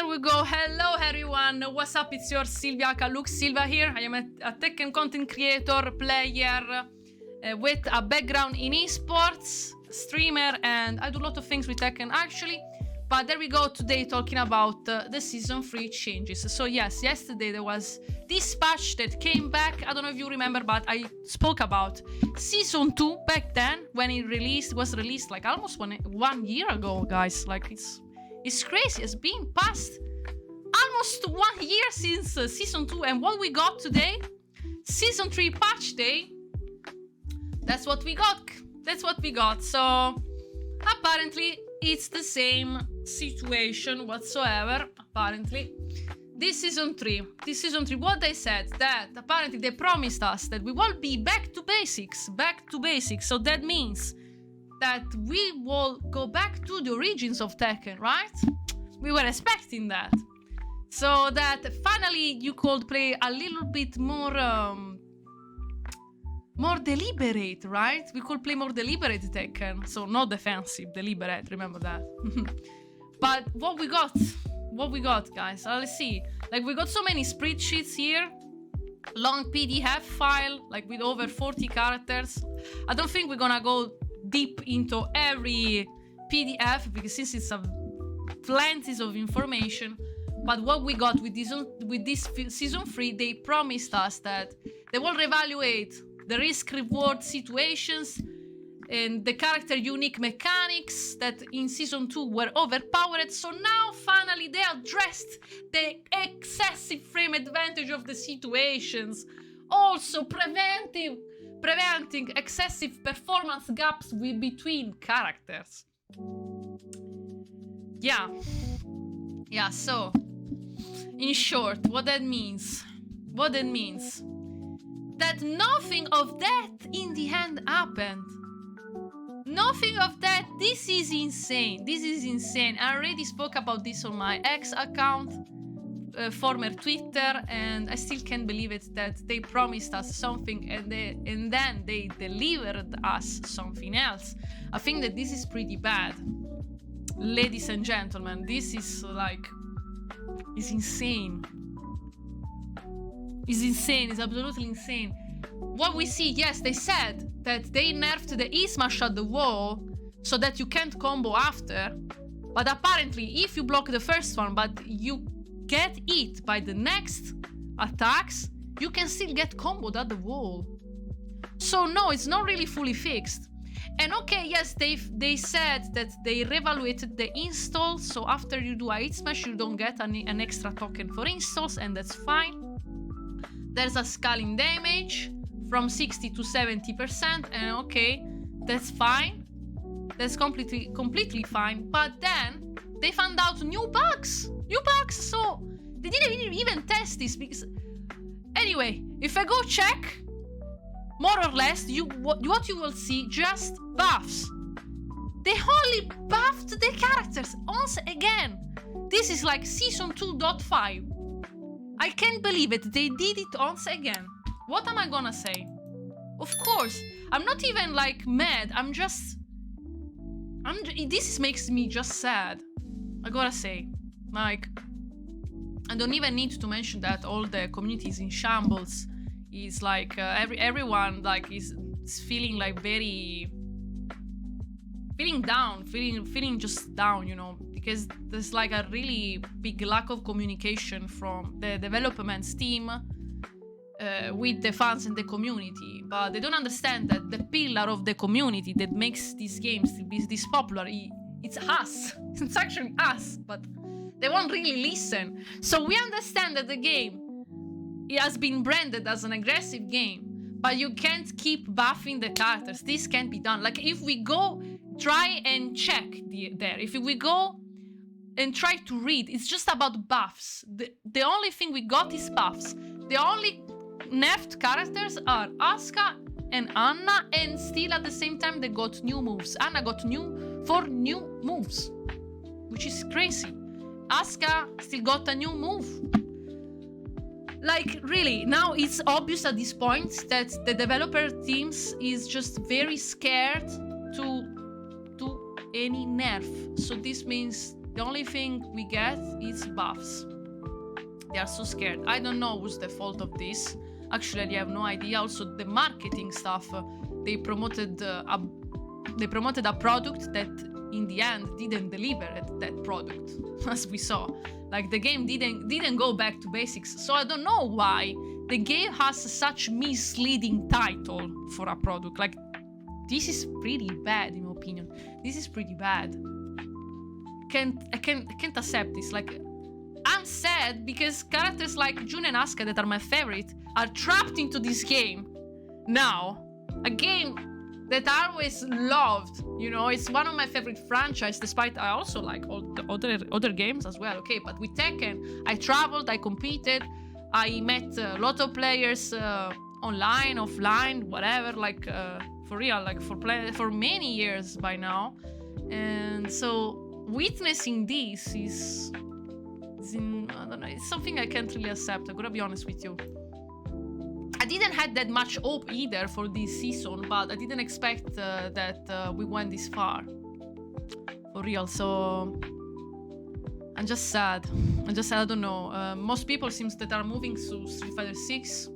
we go. Hello everyone, what's up? It's your Silvia Kaluk Silva here. I am a Tekken content creator, player with a background in esports, streamer, and I do a lot of things with Tekken actually. But there we go today talking about the Season 3 changes. So yes, yesterday there was this patch that came back. I don't know if you remember, but I spoke about Season 2 back then when it was released like almost 1 year ago, guys. Like it's crazy. It's been past almost 1 year since Season 2. And what we got today, Season 3 patch day, that's what we got. That's what we got. So apparently it's the same situation whatsoever, apparently. This season 3, what they said, that apparently they promised us that we will be back to basics. So that means that we will go back to the origins of Tekken, right? We were expecting that. So that finally you could play a little bit more deliberate, right? We could play more deliberate Tekken. So not defensive, deliberate, remember that. But what we got, guys, let's see. Like we got so many spreadsheets here. Long PDF file, like with over 40 characters. I don't think we're gonna go deep into every PDF because since it's plenty of information. But what we got with this Season 3, they promised us that they will reevaluate the risk-reward situations and the character unique mechanics that in Season 2 were overpowered. So now finally they addressed the excessive frame advantage of the situations, also preventing excessive performance gaps between characters. Yeah, so in short, what that means that nothing of that in the end happened. Nothing of that. This is insane. I already spoke about this on my ex account, former Twitter, and I still can't believe it that they promised us something and then they delivered us something else. I think that this is pretty bad. Ladies and gentlemen, this is it's insane. It's absolutely insane. What we see, yes, they said that they nerfed the E-smash at the wall so that you can't combo after. But apparently, if you block the first one, but you get hit by the next attacks, you can still get comboed at the wall. So no, it's not really fully fixed. And okay, yes, they said that they reevaluated the installs. So after you do a E-smash, you don't get an extra token for installs, and that's fine. There's a scaling damage from 60 to 70%, and okay, that's fine. That's completely fine. But then they found out new bugs. So they didn't even test this because anyway, if I go check, more or less, what you will see just buffs. They only buffed the characters once again. This is like Season 2.5. I can't believe it. They did it once again. What am I gonna say? Of course, I'm not even like mad. This makes me just sad. I gotta say, like, I don't even need to mention that all the communities in shambles. Is like everyone like is feeling like feeling just down, you know, because there's like a really big lack of communication from the development team with the fans and the community. But they don't understand that the pillar of the community that makes these games be this popular, it's us. It's actually us, but they won't really listen. So we understand that the game, it has been branded as an aggressive game, but you can't keep buffing the characters. This can't be done. Like if we go try and check if we go and try to read, it's just about buffs. The only thing we got is buffs. The only nerfed characters are Asuka and Anna, and still at the same time they got new moves. Anna got 4 new moves, which is crazy. Asuka still got a new move. Like, really, now it's obvious at this point that the developer teams is just very scared to do any nerf. So this means The only thing we get is buffs. They are so scared. I don't know who's the fault of this. Actually, I have no idea. Also, the marketing stuff, they promoted a product that in the end didn't deliver that product, as we saw. Like, the game didn't go back to basics. So I don't know why the game has such misleading title for a product. Like, this is pretty bad, in my opinion. This is pretty bad. I can't accept this. Like, I'm sad because characters like June and Asuka, that are my favorite, are trapped into this game now. A game that I always loved, you know. It's one of my favorite franchises, despite I also like all the other games as well. Okay, but with Tekken, I traveled, I competed, I met a lot of players online, offline, whatever. Like for real, like for many years by now, and so witnessing this is I don't know. It's something I can't really accept. I'm gonna be honest with you. I didn't have that much hope either for this season, but I didn't expect that we went this far. For real, so I'm just sad. I don't know. Most people seems that are moving to Street Fighter 6,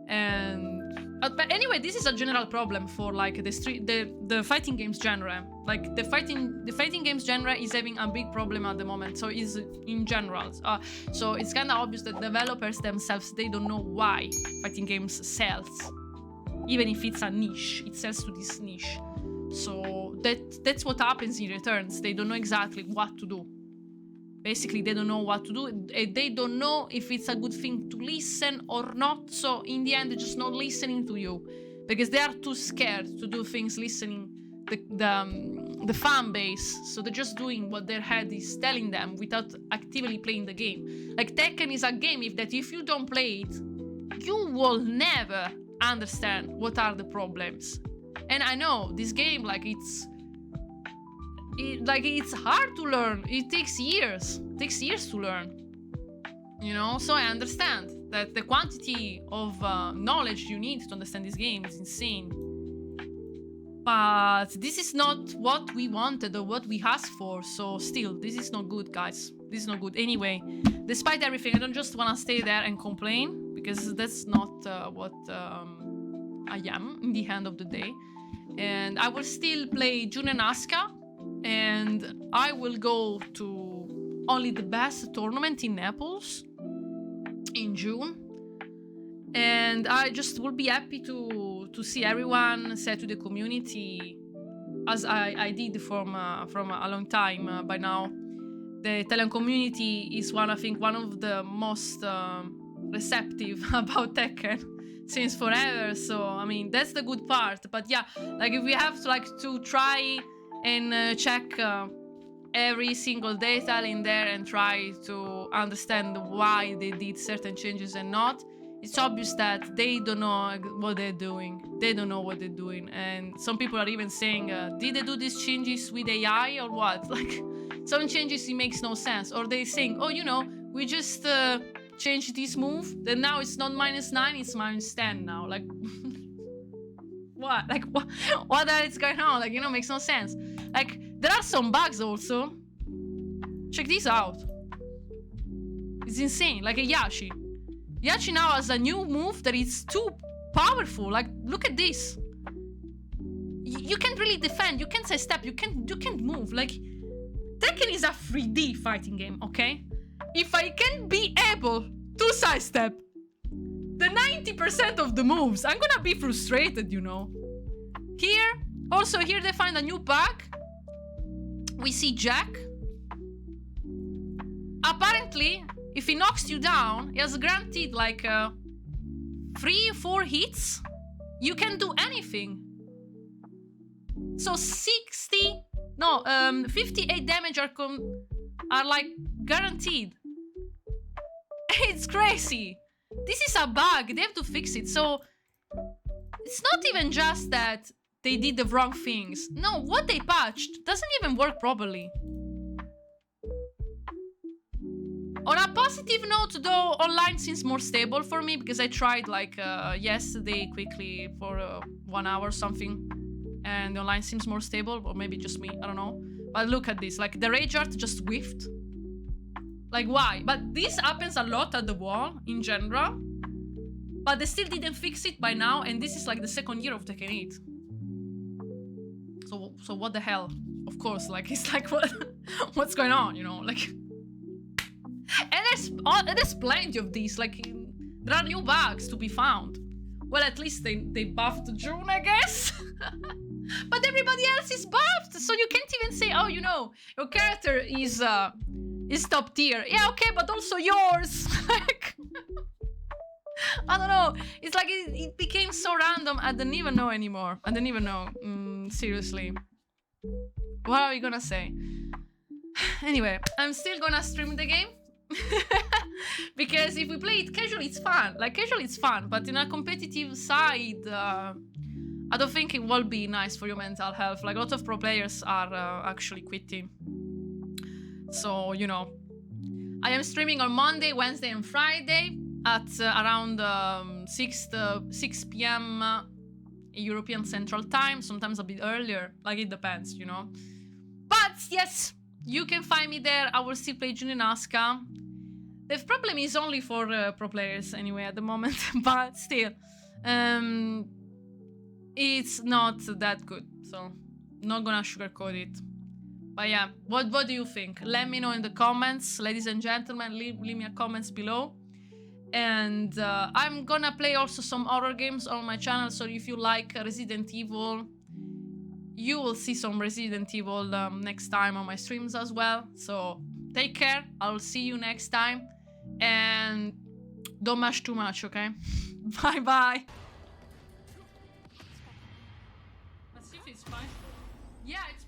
and but anyway, this is a general problem for like the fighting games genre. Like the fighting games genre is having a big problem at the moment. So is in general. So it's kind of obvious that developers themselves, they don't know why fighting games sells, even if it's a niche. It sells to this niche. So that's what happens in returns. They don't know exactly what to do. Basically, they don't know what to do. They don't know if it's a good thing to listen or not. So in the end, they're just not listening to you because they are too scared to do things listening the fan base. So they're just doing what their head is telling them without actively playing the game. Like Tekken is a game that if you don't play it, you will never understand what are the problems. And I know this game, like it's hard to learn. It takes years. It takes years to learn. You know, so I understand that the quantity of knowledge you need to understand this game is insane. But this is not what we wanted or what we asked for. So still, this is not good, guys. This is not good. Anyway, despite everything, I don't just want to stay there and complain, because that's not what I am in the end of the day. And I will still play Jun and Asuka. And I will go to only the best tournament in Naples in June. And I just will be happy to see everyone, say to the community, as I did from a long time by now. The Italian community is I think one of the most receptive about Tekken since forever. So I mean, that's the good part. But yeah, like if we have to try and check every single detail in there and try to understand why they did certain changes and not, it's obvious that they don't know what they're doing. They don't know what they're doing. And some people are even saying, did they do these changes with AI or what? Like, some changes, it makes no sense. Or they're saying, oh, you know, we just changed this move, then now it's not -9, it's -10 now. Like, what? Like, what is going on? Like, you know, makes no sense. Like, there are some bugs also. Check this out. It's insane. Like a Yashi. Yashi now has a new move that is too powerful. Like, look at this. You can't really defend. You can't sidestep. You can't move. Like, Tekken is a 3D fighting game, okay? If I can't be able to sidestep the 90% of the moves, I'm gonna be frustrated, you know. Here they find a new bug. We see Jack. Apparently, if he knocks you down, he has granted like 3 or 4 hits. You can do anything. So 58 damage are like guaranteed. It's crazy. This is a bug. They have to fix it. So it's not even just that they did the wrong things. No, what they patched doesn't even work properly. On a positive note, though, online seems more stable for me, because I tried like yesterday quickly for 1 hour or something, and the online seems more stable, or maybe just me, I don't know. But look at this, like the rage art just whiffed. Like why? But this happens a lot at the wall in general. But they still didn't fix it by now, and this is like the second year of Tekken 8. So what the hell? Of course, like it's like what's going on, you know? Like, and there's plenty of these. Like there are new bugs to be found. Well, at least they buffed June, I guess. But everybody else is buffed, so you can't even say, oh, you know, your character is top tier. Yeah, okay, but also yours. Like, I don't know. It's like it became so random. I don't even know anymore. I don't even know. Seriously. What are we gonna say? Anyway, I'm still gonna stream the game. Because if we play it casually, it's fun. Like, casually, it's fun. But in a competitive side, I don't think it will be nice for your mental health. Like, a lot of pro players are actually quitting. So, you know. I am streaming on Monday, Wednesday, and Friday at around 6 p.m. European Central Time. Sometimes a bit earlier. Like, it depends, you know. But, yes, you can find me there. I will still play Junior Asuka. The problem is only for pro players anyway at the moment, but still, it's not that good, so not gonna sugarcoat it. But yeah, what do you think? Let me know in the comments, ladies and gentlemen. Leave me a comments below. And I'm gonna play also some horror games on my channel, so if you like Resident Evil, you will see some Resident Evil next time on my streams as well. So take care, I'll see you next time. And don't mash too much, okay? Bye bye. Let's see if it's fine. Yeah, it's